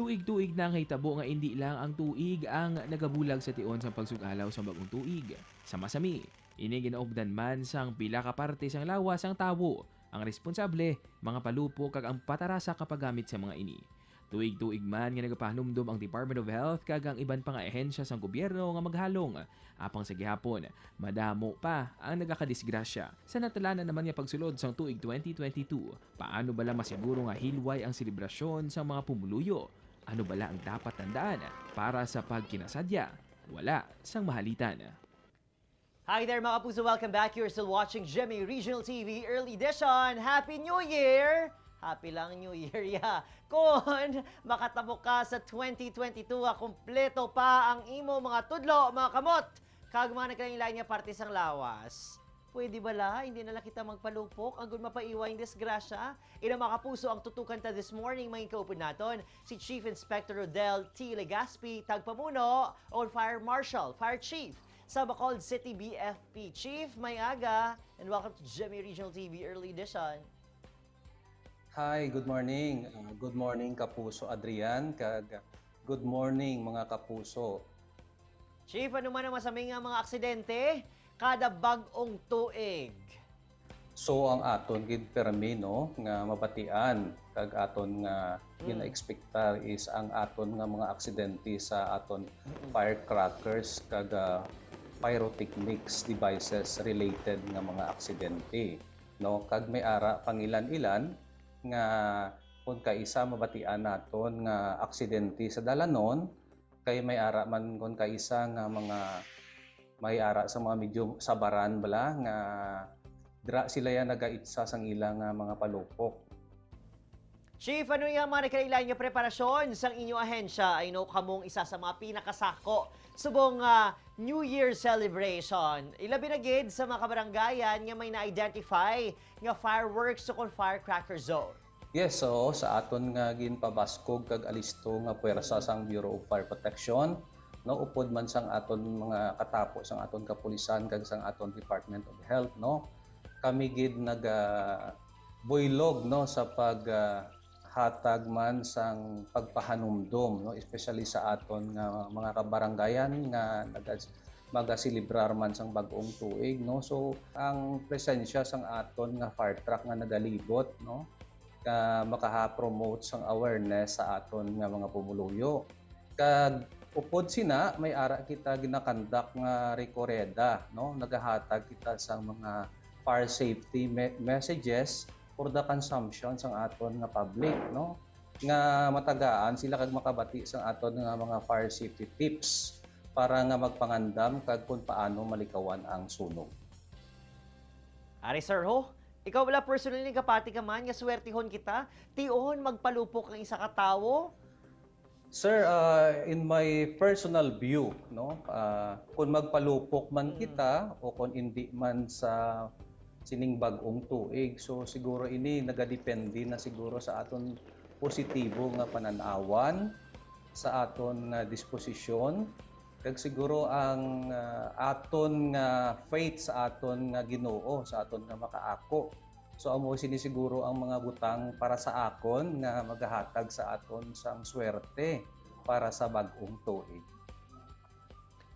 Tuig-tuig na ang hitabo nga hindi lang ang tuig ang nagabulag sa tion sa pagsugalaw sa bagong tuig. Sa masami, ini ginaubdan man sang pila ka parte sang lawas ang tawo. Ang responsable, mga palupo kag ang patarasa kapagamit sa mga ini. Tuig-tuig man nga nagapahnumdum ang Department of Health kag ang iban pang ahensya sang gobyerno nga maghalong. Apang sa gihapon, madamo pa ang nagakadisgrasya. Sa natalanan naman nga pagsulod sang tuig 2022, paano bala masiguro nga hilway ang selebrasyon sa mga pumuluyo? Ano bala ang dapat tandaan para sa pagkinasadya? Wala sang mahalitan. Hi there mga kapuso, welcome back. You're still watching Jimmy Regional TV Early Edition. Happy New Year! Happy lang New Year, yeah. Kung makatabo ka sa 2022, kumpleto pa ang imo mga tudlo, mga kamot, kag mga nagkailain nga parte sang lawas. Pwede bala, hindi na lang kita magpalupok, agud mapaiwa yung disgrasya. Ina mga kapuso, ang tutukan ta this morning, mga kaupod naton, si Chief Inspector Rodel T. Legaspi, tagpamuno, o Fire Marshal, Fire Chief, sa Bacolod City BFP. Chief, may aga, and welcome to Jimmy Regional TV Early Edition. Hi, good morning. Good morning Kapuso Adrian, kag good morning mga kapuso. Chief, ano man ang masaming nga mga aksidente, kada bag-ong tuig. So ang aton gid permi no nga mabatian kag aton nga gina-expectar is ang aton nga mga aksidente sa aton firecrackers kag pyrotechnics devices related nga mga aksidente no kag may ara pangilan-ilan nga kung kaisa mabatian naton nga aksidente sa dalanon kay may ara man kung kaisa nga mga may ara sa mga medyo sabaran bala nga dira sila yan nagaitsa sang ilang mga palupok. Chief, ano yung mga nakailan nga preparasyon sa inyong ahensya? I know kamong isa sa mga pinakasako subong New Year celebration. Ilabi na gid sa mga kabaranggayan nga may na-identify nga fireworks o firecracker zone. Yes, so sa aton nga ginpabaskog kag alisto nga puwersa sang Bureau of Fire Protection, no upod man sang aton mga katapo sang aton kapulisan kag sang aton Department of Health, no. Kami gid buylog no sa pag hatag man sang pagpahanumdom no especially sa aton nga mga kabaranggayan nga magasilibrar man sang bag-ong tuig no. So ang presensya sang aton nga fire truck nga nagalibot no makaha-promote sang awareness sa aton nga mga pumuluyo. Kag upod sina may ara kita ginakandak nga rekoreda no nagahatag kita sang mga fire safety messages for the consumption sang aton nga public no nga matagaan sila kag makabati sang aton nga mga fire safety tips para nga magpangandam kag kung paano malikawan ang sunog. Ari sir ho, ikaw wala personally kapati ka man nga swertihon kita, tion magpalupok ang isa ka tawo. Sir, in my personal view, no, kung magpalupok man kita o kung hindi man sa sining bag-ong tuig, so siguro ini nagadepende na siguro sa aton positibo nga pananawan, sa aton disposisyon, kag siguro ang aton nga faith sa aton nga Ginoo, sa aton nga makaako. So amo sinisiguro ang mga butang para sa akon nga magahatag sa aton sang swerte para sa bag-ong tuig.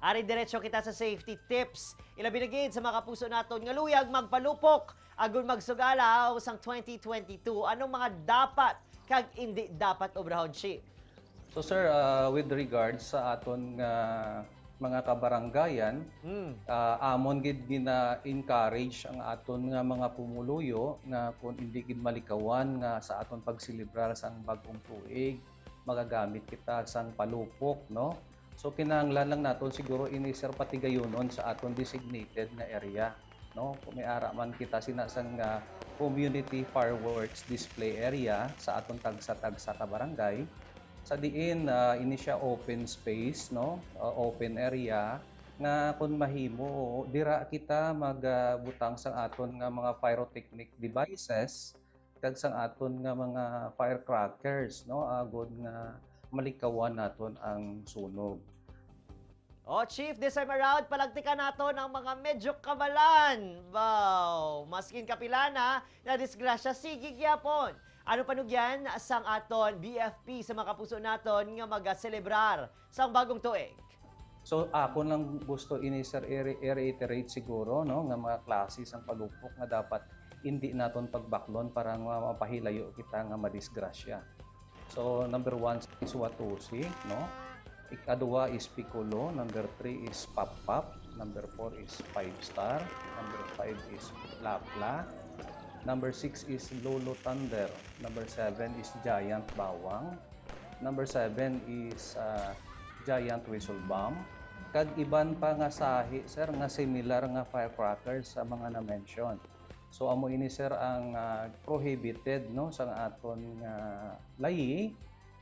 Ari diretso kita sa safety tips. Ilabi na gid sa mga kapuso naton nga luyag magpalupok agon magsugalaw sang 2022. Anong mga dapat kag hindi dapat obrahon, Chief? So sir, with regards sa aton mga kabaranggayan, amon gid gina-encourage ang aton nga mga pumuluyo nga kung hindi gid malikawan nga sa aton pagsilibrar sang bag-ong tuig, magagamit kita sang palupok, no? So kinahanglan lang naton siguro ini sir patigayunon sa aton designated na area, no? Kung may ara man kita sinasang community fireworks display area sa aton tagsa-tagsa ka barangay, sa diin ini siya open space no open area nga kun mahimo dira kita magbutang sang aton nga mga pyrotechnic devices kag sang aton nga mga firecrackers no agod nga malikawan naton ang sunog. O Chief, this time around, palagtikan nato ng mga medyo kabalan. Wow, maskin kapilana na disgrasya sigig yapon. Ano panugyan sang aton BFP sa mga kapuso naton nga mag-celebrar sang bagong tuig? So ako lang gusto ini sir i-reiterate siguro no nga mga klase ang palupok nga dapat hindi naton pagbaklon para nga mapahilayo kita nga madisgrasya. So number 1 is Watusi, no? Ikadua is Piccolo, number 3 is Pap-Pap, number 4 is 5-Star, number 5 is Lapla, number 6 is Lolo Thunder, number 7 is Giant Bawang, number 7 is Giant Whistle Bomb. Kag iban pa nga sahi sir nga similar nga firecrackers sa mga na-mention. So amo ini sir ang prohibited no sa aton nga layi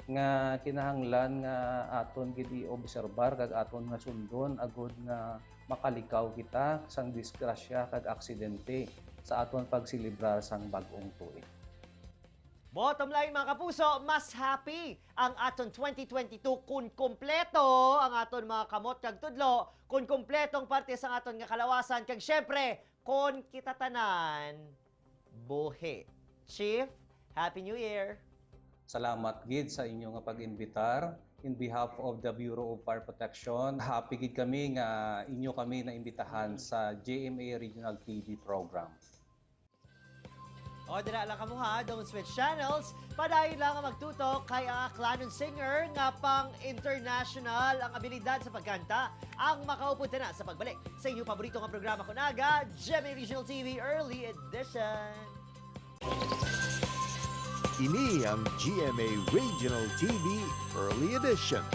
nga kinahanglan nga aton gid i-obserbar kag aton nga sundon agud nga makalikaw kita sang disgrasya kag aksidente sa aton pagsilibrar sang bag-ong tuig. Bottom line mga kapuso, mas happy ang aton 2022 kung kompleto ang aton mga kamot kag tudlo, kung kompletong parte sa aton nga kalawasan kag syempre kung kita tanan buhi. Chief, Happy New Year! Salamat gid sa inyo nga pag-imbitar. In behalf of the Bureau of Fire Protection, happy gid kami nga inyo kami na imbitahan sa GMA Regional TV program. O, dira lang kamo ha, don't switch channels. Padayon lang ang magtutok kay ang aklanon singer nga pang international ang abilidad sa pagkanta ang makaupo na sa pagbalik sa inyong paborito nga programa kunaga, GMA Regional TV Early Edition. Ini ang GMA Regional TV Early Edition.